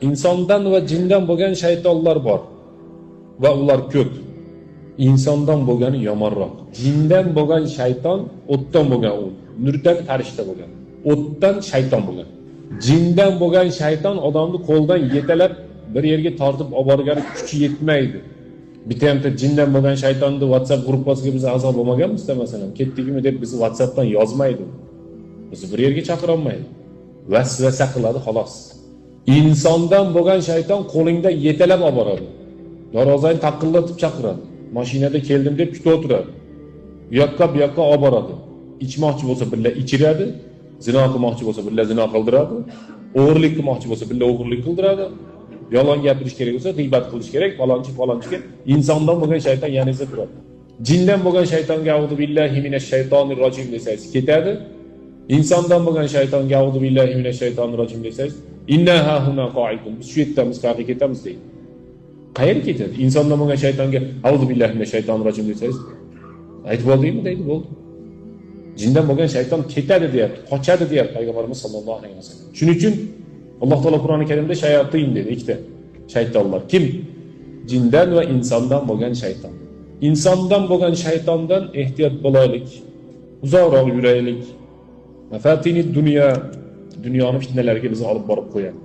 insondan va jindan bo'lgan shaytonlar bor va ular ko'p. İnsondan bo'lgani yomonroq. Jindan bo'lgan shayton o'tdan bo'lgan u. Nurdan farishta bo'lgan. O'tdan shayton bo'lgan. Jindan bo'lgan shayton odamni qo'ldan yetalab bir yerga tortib olib borgani kuchi yetmaydi. Bitta hamda jindan bo'lgan shaytonni WhatsApp gruppasiga biz a'zo bo'lmaganmiz masalan. Ketdikmi deb bizni WhatsAppdan yozmaydi. Bizni bir yerga chaqira olmaydi. Vasvasa qiladi xolos. İnsondan bo'lgan shayton qo'lingda yetalab olib boradi. Darvozani taqillatib chaqiradi. Mashinada keldim deb kutib o'tiradi. Bu yoqqa olib boradi. İchmoqchi bo'lsa billa ichiradi, zino qilmoqchi bo'lsa billa zino qildiradi, o'g'irlik qilmoqchi bo'lsa billa o'g'irlik qildiradi, yolg'on gapirish kerak bo'lsa g'iybat qilish kerak, falonchiga insondan bo'lgan shayton yanizda turadi. Jindan bo'lgan shaytonga a'udhu billahi minash shaytonir rojim desangiz ketadi. İnsondan bo'lgan shaytonga a'udhu billahi minash shaytonir rojim desangiz inna ha huna qo'idun. Biz shu yerdamiz, qayerga ketamiz deydi. Qayerga ketadi? İnsondan bo'lgan shaytonga a'udhu billahi minash shaytonir rojim desangiz aytib oldingmi deydi, bo'ldi. Jindan bo'lgan shayton ketadi deyapti, qochadi deyapti Payg'ambarimiz sollallohu alayhi vasallam. Shuning uchun Alloh taolo Qur'oni Karimda shayotin dedi, ikkita shaytonlar. Kim? Jindan va insondan bo'lgan shayton. İnsondan bo'lgan shaytondan ehtiyot bo'laylik, uzoqroq yuraylik. Mafatini dunyo, dunyoni fitnalariga bizni olib borib qo'yadi.